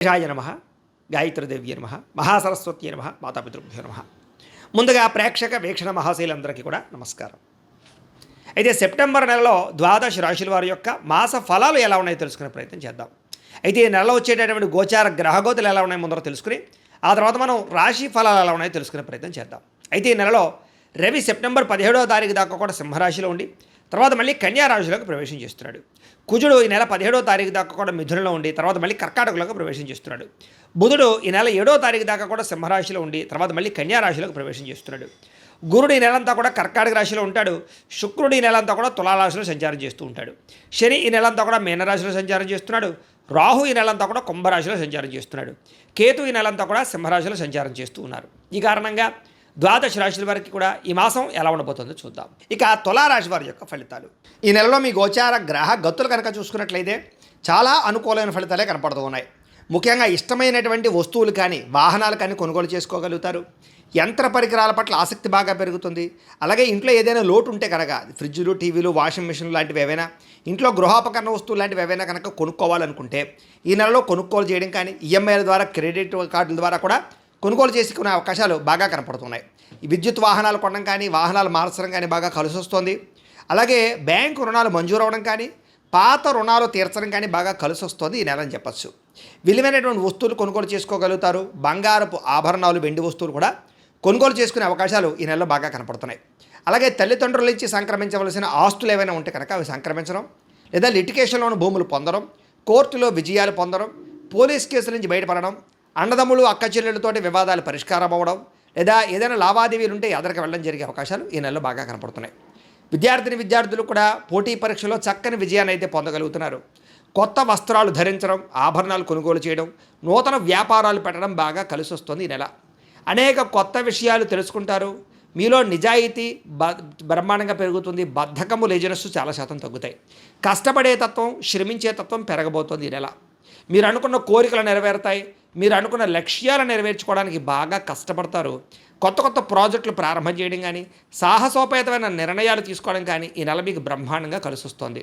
గణేశాయ నమ, గాయత్రీదేవ్య నమ, మహాసరస్వతి నమ, మాతాపితృభ్యో నమ. ముందుగా ప్రేక్షక వీక్షణ మహాశైలందరికీ కూడా నమస్కారం. అయితే సెప్టెంబర్ నెలలో ద్వాదశ రాశుల వారి యొక్క మాస ఫలాలు ఎలా ఉన్నాయో తెలుసుకునే ప్రయత్నం చేద్దాం. అయితే ఈ నెలలో వచ్చేటటువంటి గోచార గ్రహగోతులు ఎలా ఉన్నాయో ముందర తెలుసుకుని ఆ తర్వాత మనం రాశి ఫలాలు ఎలా ఉన్నాయో తెలుసుకునే ప్రయత్నం చేద్దాం. అయితే ఈ నెలలో రవి సెప్టెంబర్ 17వ తారీఖు దాకా కూడా సింహరాశిలో ఉండి తర్వాత మళ్ళీ కన్యా రాశిలోకి ప్రవేశం చేస్తున్నాడు. కుజుడు ఈ నెల 17వ తారీఖు దాకా కూడా మిథునంలో ఉండి తర్వాత మళ్ళీ కర్కాటకలోకి ప్రవేశం చేస్తున్నాడు. బుధుడు ఈ నెల 7వ తారీఖు దాకా కూడా సింహరాశిలో ఉండి తర్వాత మళ్ళీ కన్యా రాశిలోకి ప్రవేశం చేస్తున్నాడు. గురుడు ఈ నెలంతా కూడా కర్కాటక రాశిలో ఉంటాడు. శుక్రుడు ఈ నెలంతా కూడా తులారాశిలో సంచారం చేస్తూ ఉంటాడు. శని ఈ నెలంతా కూడా మీనరాశిలో సంచారం చేస్తున్నాడు. రాహు ఈ నెలంతా కూడా కుంభరాశిలో సంచారం చేస్తున్నాడు. కేతు ఈ నెలంతా కూడా సింహరాశిలో సంచారం చేస్తూ ఉన్నారు. ఈ కారణంగా ద్వాదశ రాశుల వారికి కూడా ఈ మాసం ఎలా ఉండబోతుందో చూద్దాం. ఇక తులారాశి వారి యొక్క ఫలితాలు. ఈ నెలలో మీ గోచార గ్రహ గతులు కనుక చూసుకున్నట్లయితే చాలా అనుకూలమైన ఫలితాలే కనపడుతూ ఉన్నాయి. ముఖ్యంగా ఇష్టమైనటువంటి వస్తువులు కానీ వాహనాలు కానీ కొనుగోలు చేసుకోగలుగుతారు. యంత్ర పరికరాల పట్ల ఆసక్తి బాగా పెరుగుతుంది. అలాగే ఇంట్లో ఏదైనా లోటు ఉంటే కనుక ఫ్రిడ్జ్లు, టీవీలు, వాషింగ్ మిషన్లు లాంటివి ఏవైనా ఇంట్లో గృహోపకరణ వస్తువులు లాంటివి ఏవైనా కనుక కొనుక్కోవాలనుకుంటే ఈ నెలలో కొనుగోలు చేయడం కానీ ఈఎంఐల ద్వారా క్రెడిట్ కార్డుల ద్వారా కూడా కొనుగోలు చేసుకునే అవకాశాలు బాగా కనపడుతున్నాయి. ఈ విద్యుత్ వాహనాలు కొనడం కానీ వాహనాలు మార్చడం కానీ బాగా కలిసి వస్తుంది. అలాగే బ్యాంకు రుణాలు మంజూరు అవ్వడం కానీ పాత రుణాలు తీర్చడం కానీ బాగా కలిసి వస్తుంది ఈ నెల అని చెప్పచ్చు. విలువైనటువంటి వస్తువులు కొనుగోలు చేసుకోగలుగుతారు. బంగారపు ఆభరణాలు, వెండి వస్తువులు కూడా కొనుగోలు చేసుకునే అవకాశాలు ఈ నెలలో బాగా కనపడుతున్నాయి. అలాగే తల్లిదండ్రుల నుంచి సంక్రమించవలసిన ఆస్తులు ఏవైనా ఉంటే కనుక అవి సంక్రమించడం, లేదా లిటికేషన్లోని భూములు పొందడం, కోర్టులో విజయాలు పొందడం, పోలీస్ కేసుల నుంచి బయటపడడం, అన్నదమ్ములు అక్క చెల్లెళ్ళతోటి వివాదాలు పరిష్కారం అవ్వడం, లేదా ఏదైనా లావాదేవీలు ఉంటే ఎదరికి వెళ్ళడం జరిగే అవకాశాలు ఈ నెలలో బాగా కనపడుతున్నాయి. విద్యార్థులు కూడా పోటీ పరీక్షలో చక్కని విజయాన్ని అయితే పొందగలుగుతున్నారు. కొత్త వస్త్రాలు ధరించడం, ఆభరణాలు కొనుగోలు చేయడం, నూతన వ్యాపారాలు పెట్టడం బాగా కలిసి వస్తుంది ఈ నెల. అనేక కొత్త విషయాలు తెలుసుకుంటారు. మీలో నిజాయితీ బ్రహ్మాండంగా పెరుగుతుంది. బద్ధకము, లేజినెస్ చాలా శాతం తగ్గుతాయి. కష్టపడే తత్వం, శ్రమించే తత్వం పెరగబోతోంది ఈ నెల. మీరు అనుకున్న కోరికలు నెరవేరుతాయి. మీరు అనుకున్న లక్ష్యాలు నెరవేర్చుకోవడానికి బాగా కష్టపడతారు. కొత్త ప్రాజెక్టులు ప్రారంభం చేయడం కానీ సాహసోపేతమైన నిర్ణయాలు తీసుకోవడం కానీ ఈ నెల మీకు బ్రహ్మాండంగా కలిసి వస్తుంది.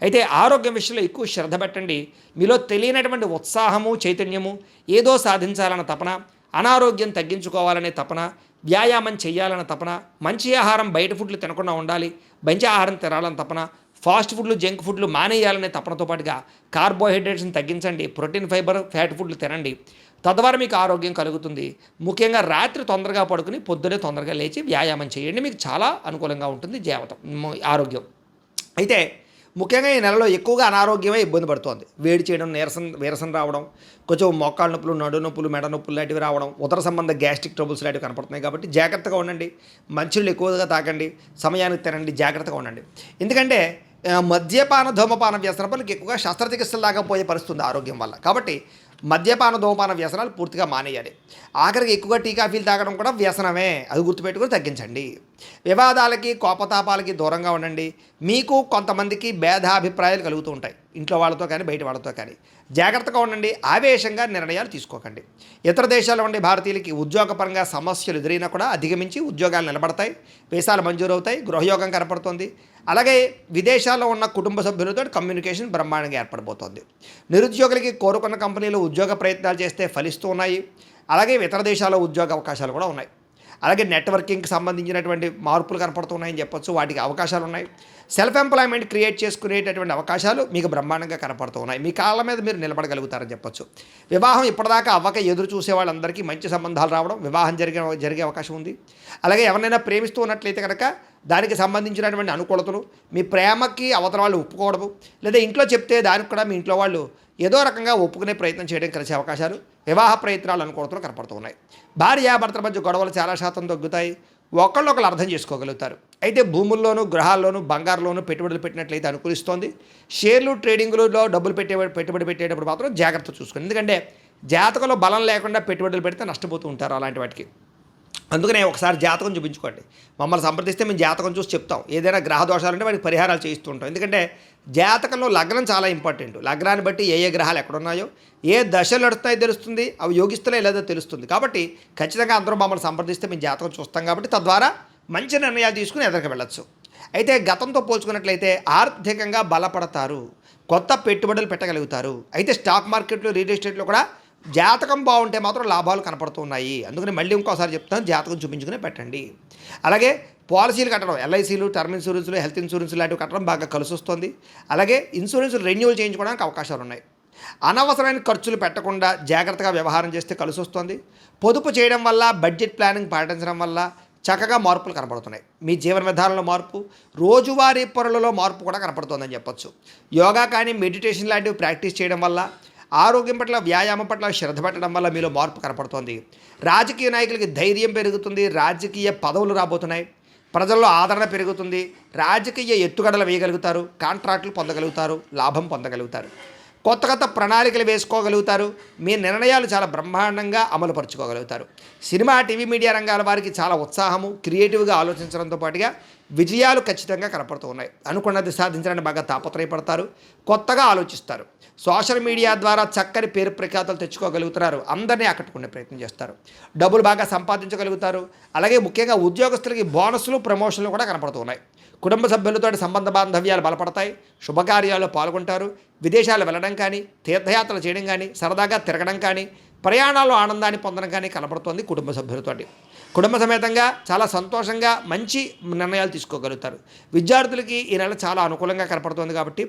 అయితే ఆరోగ్యం విషయంలో ఎక్కువ శ్రద్ధ పెట్టండి. మీలో తెలియనటువంటి ఉత్సాహము, చైతన్యము, ఏదో సాధించాలన్న తపన, అనారోగ్యం తగ్గించుకోవాలనే తపన, వ్యాయామం చేయాలన్న తపన, మంచి ఆహారం బయట ఫుడ్లు తినకుండా ఉండాలి, మంచి ఆహారం తినాలన్న తపన, ఫాస్ట్ ఫుడ్లు, జంక్ ఫుడ్లు మానేయాలనే తపనతో పాటుగా కార్బోహైడ్రేట్స్ని తగ్గించండి, ప్రోటీన్, ఫైబర్, ఫ్యాట్ ఫుడ్లు తినండి. తద్వారా మీకు ఆరోగ్యం కలుగుతుంది. ముఖ్యంగా రాత్రి తొందరగా పడుకుని పొద్దునే తొందరగా లేచి వ్యాయామం చేయండి. మీకు చాలా అనుకూలంగా ఉంటుంది ఆరోగ్యం. అయితే ముఖ్యంగా ఈ నెలలో ఎక్కువగా అనారోగ్యమే ఇబ్బంది పడుతోంది. వేడి చేయడం, నీరసం రావడం, కొంచెం మోకాళ్ళ నొప్పులు, నడు నొప్పులు, మెడ నొప్పులు లాంటివి రావడం, ఉదర సంబంధ గ్యాస్ట్రిక్ ట్రబుల్స్ లాంటివి కనపడుతున్నాయి. కాబట్టి జాగ్రత్తగా ఉండండి. మంచినీళ్ళు ఎక్కువగా తాకండి, సమయానికి తినండి, జాగ్రత్తగా ఉండండి. ఎందుకంటే మద్యపాన, ధూమపాన వ్యసనాలకు ఎక్కువగా శస్త్రచికిత్సలు దాకా పోయే పరిస్థితుంది ఆరోగ్యం వల్ల. కాబట్టి మద్యపాన, ధూమపాన వ్యసనాలు పూర్తిగా మానేయాలి. ఆఖరికి ఎక్కువగా టీ, కాఫీలు తాగడం కూడా వ్యసనమే. అది గుర్తుపెట్టుకుని తగ్గించండి. వివాదాలకి, కోపతాపాలకి దూరంగా ఉండండి. మీకు కొంతమందికి భేదాభిప్రాయాలు కలుగుతూ ఉంటాయి, ఇంట్లో వాళ్ళతో కానీ బయట వాళ్ళతో కానీ. జాగ్రత్తగా ఉండండి. ఆవేశంగా నిర్ణయాలు తీసుకోకండి. ఇతర దేశాల్లో ఉండే భారతీయులకి ఉద్యోగపరంగా సమస్యలు ఎదురైనా కూడా అధిగమించి ఉద్యోగాలు నిలబడతాయి, వీసాలు మంజూరు అవుతాయి, గృహయోగం కనపడుతుంది. అలాగే విదేశాల్లో ఉన్న కుటుంబ సభ్యులతో కమ్యూనికేషన్ బ్రహ్మాండంగా ఏర్పడిపోతుంది. నిరుద్యోగులకి కోరుకున్న కంపెనీలు ఉద్యోగ ప్రయత్నాలు చేస్తే ఫలిస్తూ ఉన్నాయి. అలాగే ఇతర దేశాల్లో ఉద్యోగ అవకాశాలు కూడా ఉన్నాయి. అలాగే నెట్వర్కింగ్కి సంబంధించినటువంటి మార్పులు కనపడుతున్నాయని చెప్పొచ్చు. వాటికి అవకాశాలు ఉన్నాయి. సెల్ఫ్ ఎంప్లాయ్మెంట్ క్రియేట్ చేసుకునేటటువంటి అవకాశాలు మీకు బ్రహ్మాండంగా కనపడుతూ ఉన్నాయి. మీ కాళ్ళ మీద మీరు నిలబడగలుగుతారని చెప్పొచ్చు. వివాహం ఇప్పటిదాకా అవ్వక ఎదురు చూసే వాళ్ళందరికీ మంచి సంబంధాలు రావడం, వివాహం జరిగే అవకాశం ఉంది. అలాగే ఎవరినైనా ప్రేమిస్తూ ఉన్నట్లయితే కనుక దానికి సంబంధించినటువంటి అనుకూలతలు, మీ ప్రేమకి అవతల వాళ్ళు ఒప్పుకోవడము, లేదా ఇంట్లో చెప్తే దానికి కూడా మీ ఇంట్లో వాళ్ళు ఏదో రకంగా ఒప్పుకునే ప్రయత్నం చేయడం కలిసే అవకాశాలు, వివాహ ప్రయత్నాలు అనుకూలతలు కనపడుతున్నాయి. భార్యాభర్తల మధ్య గొడవలు చాలా శాతం తగ్గుతాయి. ఒకళ్ళు అర్థం చేసుకోగలుగుతారు. అయితే భూముల్లోనూ, గృహాల్లోనూ, బంగారులోనూ పెట్టుబడులు పెట్టినట్లయితే అనుకూలిస్తోంది. షేర్లు, ట్రేడింగ్లలో డబ్బులు పెట్టుబడి పెట్టేటప్పుడు మాత్రం జాగ్రత్త చూసుకోండి. ఎందుకంటే జాతకంలో బలం లేకుండా పెట్టుబడులు పెడితే నష్టపోతూ ఉంటారు అలాంటి వాటికి. అందుకనే ఒకసారి జాతకం చూపించుకోండి. మమ్మల్ని సంప్రదిస్తే మేము జాతకం చూసి చెప్తాం. ఏదైనా గ్రహ దోషాలు ఉంటే వాటికి పరిహారాలు చేయిస్తూ ఉంటాం. ఎందుకంటే జాతకంలో లగ్నం చాలా ఇంపార్టెంట్. లగ్నాన్ని బట్టి ఏ గ్రహాలు ఎక్కడున్నాయో, ఏ దశలు నడుస్తున్నాయో తెలుస్తుంది, అవి యోగిస్తున్నాయో లేదో తెలుస్తుంది. కాబట్టి ఖచ్చితంగా అందరూ మమ్మల్ని సంప్రదిస్తే మేము జాతకం చూస్తాం. కాబట్టి తద్వారా మంచి నిర్ణయాలు తీసుకుని ఎదరికి వెళ్ళచ్చు. అయితే గతంతో పోల్చుకున్నట్లయితే ఆర్థికంగా బలపడతారు, కొత్త పెట్టుబడులు పెట్టగలుగుతారు. అయితే స్టాక్ మార్కెట్లో, రియల్ ఎస్టేట్లో కూడా జాతకం బాగుంటే మాత్రం లాభాలు కనపడుతున్నాయి. అందుకని మళ్ళీ ఇంకోసారి చెప్తాను, జాతకం చూపించుకునే పెట్టండి. అలాగే పాలసీలు కట్టడం, ఎల్ఐసీలు, టర్మ్ ఇన్సూరెన్స్లు, హెల్త్ ఇన్సూరెన్స్ లాంటివి కట్టడం బాగా కలిసి వస్తుంది. అలాగే ఇన్సూరెన్స్ రెన్యూవల్ చేయించుకోవడానికి అవకాశాలు ఉన్నాయి. అనవసరమైన ఖర్చులు పెట్టకుండా జాగ్రత్తగా వ్యవహారం చేస్తే కలిసి వస్తుంది. పొదుపు చేయడం వల్ల, బడ్జెట్ ప్లానింగ్ పాటించడం వల్ల చక్కగా మార్పులు కనపడుతున్నాయి. మీ జీవన విధానంలో మార్పు, రోజువారీ పనులలో మార్పు కూడా కనపడుతుందని చెప్పొచ్చు. యోగా కానీ, మెడిటేషన్ లాంటివి ప్రాక్టీస్ చేయడం వల్ల, ఆరోగ్యం పట్ల, వ్యాయామం పట్ల శ్రద్ధ పెట్టడం వల్ల మీలో మార్పు కనపడుతోంది. రాజకీయ నాయకులకి ధైర్యం పెరుగుతుంది. రాజకీయ పదవులు రాబోతున్నాయి. ప్రజల్లో ఆదరణ పెరుగుతుంది. రాజకీయ ఎత్తుగడలు వేయగలుగుతారు. కాంట్రాక్టులు పొందగలుగుతారు. లాభం పొందగలుగుతారు. కొత్త కొత్త ప్రణాళికలు వేసుకోగలుగుతారు. మీ నిర్ణయాలు చాలా బ్రహ్మాండంగా అమలుపరుచుకోగలుగుతారు. సినిమా, టీవీ, మీడియా రంగాల వారికి చాలా ఉత్సాహము, క్రియేటివ్గా ఆలోచించడంతో పాటుగా విజయాలు ఖచ్చితంగా కనపడుతూ ఉన్నాయి. అనుకున్నది సాధించడానికి బాగా తాపత్రయపడతారు. కొత్తగా ఆలోచిస్తారు. సోషల్ మీడియా ద్వారా చక్కని పేరు ప్రఖ్యాతలు తెచ్చుకోగలుగుతున్నారు. అందరినీ ఆకట్టుకునే ప్రయత్నం చేస్తారు. డబ్బులు బాగా సంపాదించగలుగుతారు. అలాగే ముఖ్యంగా ఉద్యోగస్తులకి బోనస్లు, ప్రమోషన్లు కూడా కనపడుతూ ఉన్నాయి. కుటుంబ సభ్యులతో సంబంధ బాంధవ్యాలు బలపడతాయి. శుభకార్యాల్లో పాల్గొంటారు. విదేశాలు వెళ్ళడం కానీ, తీర్థయాత్రలు చేయడం కానీ, సరదాగా తిరగడం కానీ, ప్రయాణాల్లో ఆనందాన్ని పొందడం కానీ కనపడుతోంది. కుటుంబ సభ్యులతోటి కుటుంబ సమేతంగా చాలా సంతోషంగా మంచి నిర్ణయాలు తీసుకోగలుగుతారు. విద్యార్థులకి ఈ నెల చాలా అనుకూలంగా కనపడుతుంది కాబట్టి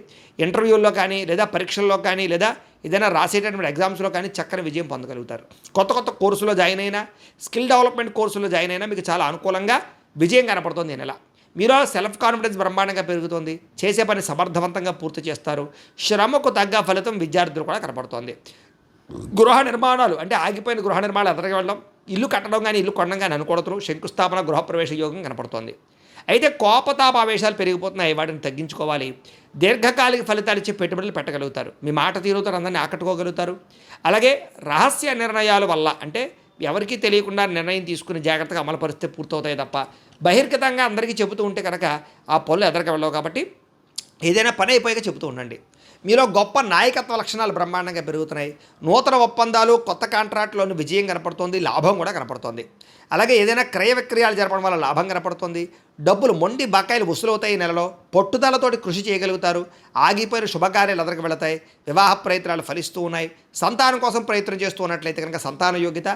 ఇంటర్వ్యూల్లో కానీ, లేదా పరీక్షల్లో కానీ, లేదా ఏదైనా రాసేటటువంటి ఎగ్జామ్స్లో కానీ చక్కని విజయం పొందగలుగుతారు. కొత్త కొత్త కోర్సులో జాయిన్ అయినా, స్కిల్ డెవలప్మెంట్ కోర్సులో జాయిన్ అయినా మీకు చాలా అనుకూలంగా విజయం కనపడుతుంది ఈ నెల. మీలో సెల్ఫ్ కాన్ఫిడెన్స్ బ్రహ్మాండంగా పెరుగుతుంది. చేసే పని సమర్థవంతంగా పూర్తి చేస్తారు. శ్రమకు తగ్గ ఫలితం విద్యార్థులు కూడా కనపడుతోంది. గృహ నిర్మాణాలు, అంటే ఆగిపోయిన గృహ నిర్మాణాలు ఎదరికి వెళ్ళడం, ఇల్లు కట్టడం కానీ, ఇల్లు కొనడం కానీ అనుకూడదు. శంకుస్థాపన, గృహప్రవేశ యోగం కనపడుతోంది. అయితే కోపతాపావేశాలు పెరిగిపోతున్నాయి. వాటిని తగ్గించుకోవాలి. దీర్ఘకాలిక ఫలితాలు ఇచ్చే పెట్టుబడులు పెట్టగలుగుతారు. మీ మాట తీరుతో అందరినీ ఆకట్టుకోగలుగుతారు. అలాగే రహస్య నిర్ణయాల వల్ల, అంటే ఎవరికీ తెలియకుండా నిర్ణయం తీసుకుని జాగ్రత్తగా అమలు పరిస్తే పూర్తవుతాయి తప్ప బహిర్గతంగా అందరికీ చెబుతూ ఉంటే కనుక ఆ పనులు ఎదరికి వెళ్ళవు. కాబట్టి ఏదైనా పని అయిపోయాక చెబుతూ ఉండండి. మీలో గొప్ప నాయకత్వ లక్షణాలు బ్రహ్మాండంగా పెరుగుతున్నాయి. నూతన ఒప్పందాలు, కొత్త కాంట్రాక్టులోని విజయం కనపడుతోంది. లాభం కూడా కనపడుతోంది. అలాగే ఏదైనా క్రయ విక్రయాలు జరపడం వల్ల లాభం కనపడుతుంది. డబ్బులు, మొండి బకాయిలు వసూలవుతాయి. ఈ నెలలో పట్టుదలతోటి కృషి చేయగలుగుతారు. ఆగిపోయిన శుభకార్యాలు ఎదరికి వెళతాయి. వివాహ ప్రయత్నాలు ఫలిస్తూ ఉన్నాయి. సంతానం కోసం ప్రయత్నం చేస్తూ ఉన్నట్లయితే కనుక సంతాన యోగ్యత,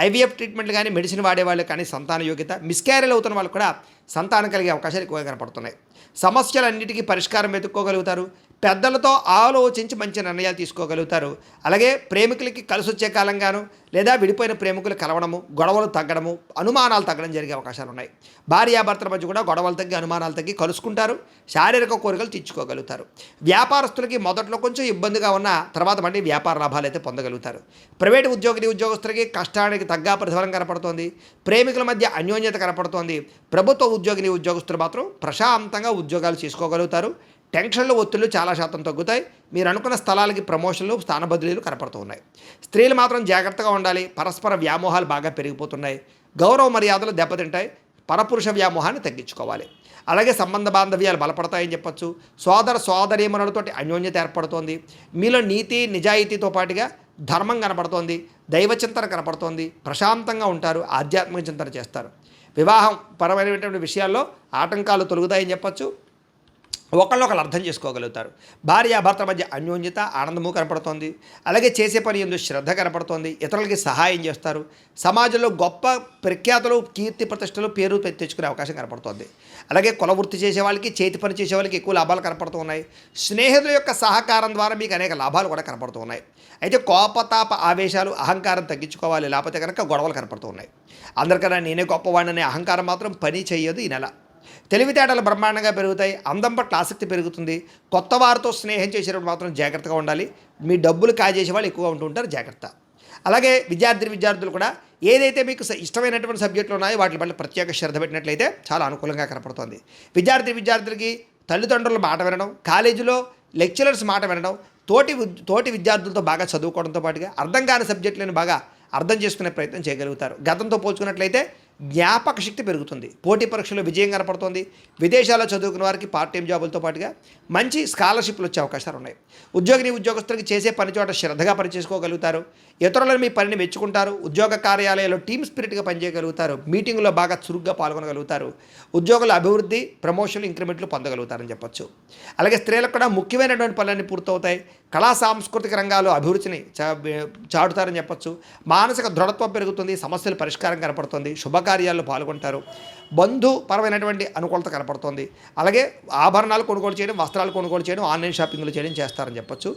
ఐవీఎఫ్ ట్రీట్మెంట్లు కానీ, మెడిసిన్ వాడేవాళ్ళు కానీ సంతాన యోగ్యత, మిస్క్యారేజ్ అవుతున్న వాళ్ళు కూడా సంతానం కలిగే అవకాశాలు ఎక్కువగా కనపడుతున్నాయి. సమస్యలన్నిటికీ పరిష్కారం వెతుక్కోగలుగుతారు. పెద్దలతో ఆలోచించి మంచి నిర్ణయాలు తీసుకోగలుగుతారు. అలాగే ప్రేమికులకి కలిసి వచ్చే కాలంగాను, లేదా విడిపోయిన ప్రేమికులు కలవడము, గొడవలు తగ్గడము, అనుమానాలు తగ్గడం జరిగే అవకాశాలు ఉన్నాయి. భార్యాభర్తల మధ్య కూడా గొడవలు తగ్గి, అనుమానాలు తగ్గి కలుసుకుంటారు. శారీరక కోరికలు తీర్చుకోగలుగుతారు. వ్యాపారస్తులకి మొదట్లో కొంచెం ఇబ్బందిగా ఉన్న తర్వాత మళ్ళీ వ్యాపార లాభాలు అయితే పొందగలుగుతారు. ప్రైవేటు ఉద్యోగులకి కష్టానికి తగ్గ ప్రతిఫలం కనపడుతోంది. ప్రేమికుల మధ్య అన్యోన్యత కనపడుతోంది. ప్రభుత్వ ఉద్యోగులు మాత్రం ప్రశాంతంగా ఉద్యోగాలు చేసుకోగలుగుతారు. టెన్షన్లు, ఒత్తిళ్లు చాలా శాతం తగ్గుతాయి. మీరు అనుకున్న స్థలాలకి ప్రమోషన్లు, స్థాన బదిలీలు కనపడుతూ ఉన్నాయి. స్త్రీలు మాత్రం జాగ్రత్తగా ఉండాలి. పరస్పర వ్యామోహాలు బాగా పెరిగిపోతున్నాయి. గౌరవ మర్యాదలు దెబ్బతింటాయి. పరపురుష వ్యామోహాన్ని తగ్గించుకోవాలి. అలాగే సంబంధ బాంధవ్యాలు బలపడతాయని చెప్పొచ్చు. సోదరీమణులతోటి అన్యోన్యత ఏర్పడుతోంది. మీలో నీతి, నిజాయితీతో పాటుగా ధర్మం కనపడుతోంది. దైవచింతన కనపడుతోంది. ప్రశాంతంగా ఉంటారు. ఆధ్యాత్మిక చింతన చేస్తారు. వివాహం పరమైనటువంటి విషయాల్లో ఆటంకాలు తొలగుతాయని చెప్పొచ్చు. ఒకళ్ళొకళ్ళు అర్థం చేసుకోగలుగుతారు. భార్యాభర్తల మధ్య అన్యోన్యత, ఆనందము కనపడుతోంది. అలాగే చేసే పని ఎందు శ్రద్ధ కనపడుతోంది. ఇతరులకి సహాయం చేస్తారు. సమాజంలో గొప్ప ప్రఖ్యాతులు, కీర్తి ప్రతిష్టలు, పేరు తెచ్చుకునే అవకాశం కనపడుతోంది. అలాగే కుల వృత్తి చేసే వాళ్ళకి, చేతి పని చేసే వాళ్ళకి ఎక్కువ లాభాలు కనపడుతూ ఉన్నాయి. స్నేహితుల యొక్క సహకారం ద్వారా మీకు అనేక లాభాలు కూడా కనపడుతూ ఉన్నాయి. అయితే కోపతాప ఆవేశాలు, అహంకారం తగ్గించుకోవాలి. లేకపోతే కనుక గొడవలు కనపడుతూ ఉన్నాయి. అందరికన్నా నేనే గొప్పవాడిని అహంకారం మాత్రం పని చేయదు ఈ నెల. తెలివితేటలు బ్రహ్మాండంగా పెరుగుతాయి. అందం పట్ల ఆసక్తి పెరుగుతుంది. కొత్త వారితో స్నేహం చేసేటప్పుడు మాత్రం జాగ్రత్తగా ఉండాలి. మీ డబ్బులు కాజేసే వాళ్ళు ఎక్కువగా ఉంటుంటారు, జాగ్రత్త. అలాగే విద్యార్థులు కూడా ఏదైతే మీకు ఇష్టమైనటువంటి సబ్జెక్టులు ఉన్నాయో వాటి పట్ల ప్రత్యేక శ్రద్ధ పెట్టినట్లయితే చాలా అనుకూలంగా కనపడుతుంది. విద్యార్థులకి తల్లిదండ్రుల మాట వినడం, కాలేజీలో లెక్చరర్స్ మాట వినడం, తోటి విద్యార్థులతో బాగా చదువుకోవడంతో పాటుగా అర్థం కాని సబ్జెక్టులను బాగా అర్థం చేసుకునే ప్రయత్నం చేయగలుగుతారు. గతంతో పోల్చుకున్నట్లయితే జ్ఞాపక శక్తి పెరుగుతుంది. పోటీ పరీక్షలో విజయం కనపడుతుంది. విదేశాల్లో చదువుకున్న వారికి పార్ట్ టైం జాబులతో పాటుగా మంచి స్కాలర్షిప్లు వచ్చే అవకాశాలు ఉన్నాయి. ఉద్యోగస్తులకి చేసే పని చోట శ్రద్ధగా పనిచేసుకోగలుగుతారు. ఇతరులను మీ పనిని మెచ్చుకుంటారు. ఉద్యోగ కార్యాలయాల్లో టీమ్ స్పిరిట్గా పనిచేయగలుగుతారు. మీటింగుల్లో బాగా చురుగ్గా పాల్గొనగలుగుతారు. ఉద్యోగుల అభివృద్ధి, ప్రమోషన్లు, ఇంక్రిమెంట్లు పొందగలుగుతారని చెప్పొచ్చు. అలాగే స్త్రీలకు కూడా ముఖ్యమైనటువంటి పనులన్నీ పూర్తవుతాయి. కళా సాంస్కృతిక రంగాలు అభిరుచిని చాటుతారని చెప్పొచ్చు. మానసిక దృఢత్వం పెరుగుతుంది, సమస్యల పరిష్కారం కనపడుతుంది, శుభకార్యాల్లో పాల్గొంటారు, బంధుపరమైనటువంటి అనుకూలత కనపడుతుంది. అలాగే ఆభరణాలు కొనుగోలు చేయడం, వస్త్రాలు కొనుగోలు చేయడం, ఆన్లైన్ షాపింగ్లు చేయడం చేస్తారని చెప్పొచ్చు.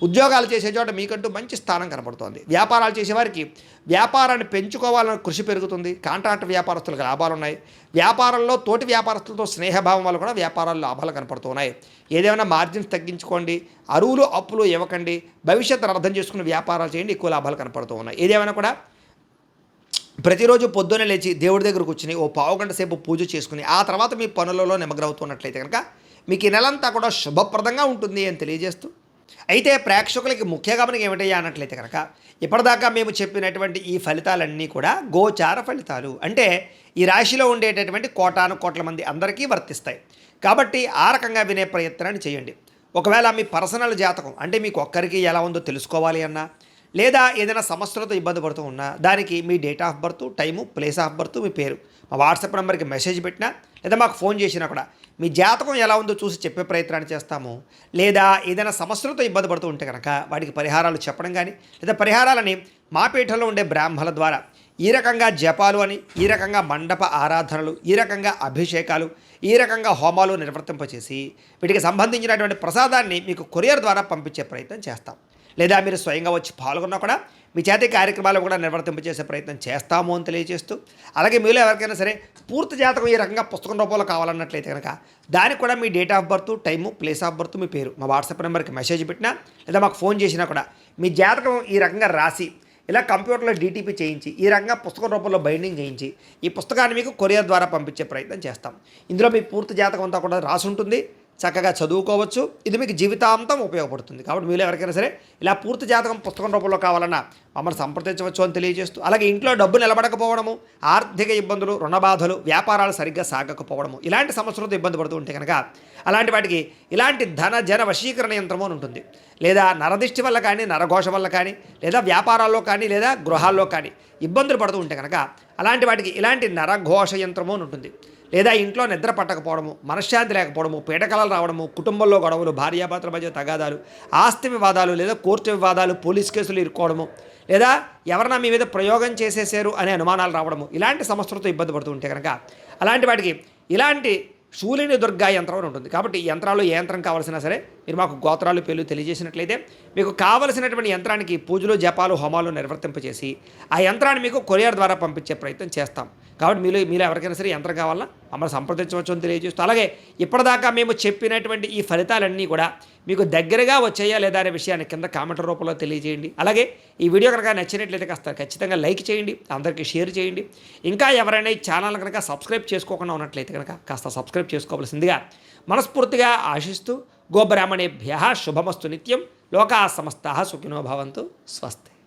ఉద్యోగాలు చేసే చోట మీకంటూ మంచి స్థానం కనపడుతోంది. వ్యాపారాలు చేసేవారికి వ్యాపారాన్ని పెంచుకోవాలన్న కృషి పెరుగుతుంది. కాంట్రాక్ట్ వ్యాపారస్తులకు లాభాలు ఉన్నాయి. వ్యాపారంలో తోటి వ్యాపారస్తులతో స్నేహభావం వల్ల కూడా వ్యాపారాల్లో లాభాలు కనపడుతున్నాయి. ఏదేమైనా మార్జిన్స్ తగ్గించుకోండి, అరువులు అప్పులు ఇవ్వకండి, భవిష్యత్తును అర్థం చేసుకుని వ్యాపారాలు చేయండి, ఎక్కువ లాభాలు కనపడుతూ ఉన్నాయి. ఏదేమైనా కూడా ప్రతిరోజు పొద్దున్నే లేచి దేవుడి దగ్గర కూర్చుని ఓ పావుగంట సేపు పూజ చేసుకుని ఆ తర్వాత మీ పనులలో నిమగ్నమవుతున్నట్లయితే కనుక మీకు ఈ నెలంతా కూడా శుభప్రదంగా ఉంటుంది అని తెలియజేస్తూ, అయితే ప్రేక్షకులకి ముఖ్య గమనం ఏమిటయ్యా అన్నట్లయితే కనుక ఇప్పటిదాకా మేము చెప్పినటువంటి ఈ ఫలితాలన్నీ కూడా గోచార ఫలితాలు, అంటే ఈ రాశిలో ఉండేటటువంటి కోటాను కోట్ల మంది అందరికీ వర్తిస్తాయి. కాబట్టి ఆ రకంగా వినే ప్రయత్నాన్ని చేయండి. ఒకవేళ మీ పర్సనల్ జాతకం అంటే మీకు ఒక్కరికి ఎలా ఉందో తెలుసుకోవాలి అన్నా, లేదా ఏదైనా సమస్యలతో ఇబ్బంది పడుతూ ఉన్నా దానికి మీ date of birth, time, place of birth, మీ పేరు మా వాట్సాప్ నెంబర్కి మెసేజ్ పెట్టినా లేదా మాకు ఫోన్ చేసినా కూడా మీ జాతకం ఎలా ఉందో చూసి చెప్పే ప్రయత్నాన్ని చేస్తాము. లేదా ఏదైనా సమస్యలతో ఇబ్బంది పడుతూ ఉంటే కనుక వాటికి పరిహారాలు చెప్పడం కానీ లేదా పరిహారాలని మా పీఠంలో ఉండే బ్రాహ్మణుల ద్వారా ఈ రకంగా జపాలు అని, ఈ రకంగా మండప ఆరాధనలు, ఈ రకంగా అభిషేకాలు, ఈ రకంగా హోమాలు నిర్వర్తింపచేసి వీటికి సంబంధించినటువంటి ప్రసాదాన్ని మీకు కొరియర్ ద్వారా పంపించే ప్రయత్నం చేస్తాం. లేదా మీరు స్వయంగా వచ్చి పాల్గొన్నా కూడా మీ చేతి కార్యక్రమాలు కూడా నిర్వర్తింపచేసే ప్రయత్నం చేస్తాము అని తెలియజేస్తూ, అలాగే మీలో ఎవరికైనా సరే పూర్తి జాతకం ఈ రకంగా పుస్తకం రూపంలో కావాలన్నట్లయితే కనుక దానికి కూడా మీ date of birth, time, place of birth, మీ పేరు మా వాట్సాప్ నెంబర్కి మెసేజ్ పెట్టినా లేదా మాకు ఫోన్ చేసినా కూడా మీ జాతకం ఈ రకంగా రాసి ఇలా కంప్యూటర్లో డీటీపీ చేయించి ఈ రకంగా పుస్తకం రూపంలో బైండింగ్ చేయించి ఈ పుస్తకాన్ని మీకు కొరియర్ ద్వారా పంపించే ప్రయత్నం చేస్తాం. ఇందులో మీ పూర్తి జాతకం అంతా కూడా రాసి ఉంటుంది, చక్కగా చదువుకోవచ్చు. ఇది మీకు జీవితాంతం ఉపయోగపడుతుంది. కాబట్టి మీరు ఎవరికైనా సరే ఇలా పూర్తి జాతకం పుస్తకం రూపంలో కావాలన్నా మమ్మల్ని సంప్రదించవచ్చు అని తెలియజేస్తూ, అలాగే ఇంట్లో డబ్బు నిలబడకపోవడము, ఆర్థిక ఇబ్బందులు, రుణ బాధలు, వ్యాపారాలు సరిగ్గా సాగకపోవడము, ఇలాంటి సమస్యలతో ఇబ్బంది పడుతూ ఉంటే కనుక అలాంటి వాటికి ఇలాంటి ధన జన వశీకరణ యంత్రము అని ఉంటుంది. లేదా నరదిష్టి వల్ల కానీ, నరఘోష వల్ల కానీ, లేదా వ్యాపారాల్లో కానీ, లేదా గృహాల్లో కానీ ఇబ్బందులు పడుతూ ఉంటే కనుక అలాంటి వాటికి ఇలాంటి నరఘోష యంత్రము అని ఉంటుంది. లేదా ఇంట్లో నిద్ర పట్టకపోవడము, మనశ్శాంతి లేకపోవడము, పీడకలలు రావడము, కుటుంబంలో గొడవలు, భార్యాభర్తల మధ్య తగాదాలు, ఆస్తి వివాదాలు, లేదా కోర్టు వివాదాలు, పోలీస్ కేసులు ఇరుక్కోవడము, లేదా ఎవరైనా మీ మీద ప్రయోగం చేసేసారు అనే అనుమానాలు రావడము, ఇలాంటి సమస్యలతో ఇబ్బంది పడుతూ ఉంటే కనుక అలాంటి వాటికి ఇలాంటి శూలిని దుర్గా యంత్రం అని ఉంటుంది. కాబట్టి ఈ యంత్రాల్లో ఏ యంత్రం కావాల్సినా సరే మీరు మాకు గోత్రాలు పేర్లు తెలియజేసినట్లయితే మీకు కావలసినటువంటి యంత్రానికి పూజలు, జపాలు, హోమాలు నిర్వర్తింపచేసి ఆ యంత్రాన్ని మీకు కొరియర్ ద్వారా పంపించే ప్రయత్నం చేస్తాం. కాబట్టి మీలో ఎవరికైనా సరే యంత్రం కావాలన్నా మమ్మల్ని సంప్రదించవచ్చు అని తెలియజేస్తూ, అలాగే ఇప్పటిదాకా మేము చెప్పినటువంటి ఈ ఫలితాలన్నీ కూడా మీకు దగ్గరగా వచ్చాయా లేదా అనే విషయాన్ని కింద కామెంట్ రూపంలో తెలియజేయండి. అలాగే ఈ వీడియో కనుక నచ్చినట్లయితే కాస్త ఖచ్చితంగా లైక్ చేయండి, అందరికీ షేర్ చేయండి. ఇంకా ఎవరైనా ఈ ఛానల్ కనుక సబ్స్క్రైబ్ చేసుకోకుండా ఉన్నట్లయితే కనుక కాస్త సబ్స్క్రైబ్ చేసుకోవాల్సిందిగా మనస్ఫూర్తిగా ఆశిస్తూ, గోబ్రాహ్మణేభ్యః శుభమస్తు నిత్యం, లోకాः సమస్తాः సుఖినో భవంతు, స్వస్తి.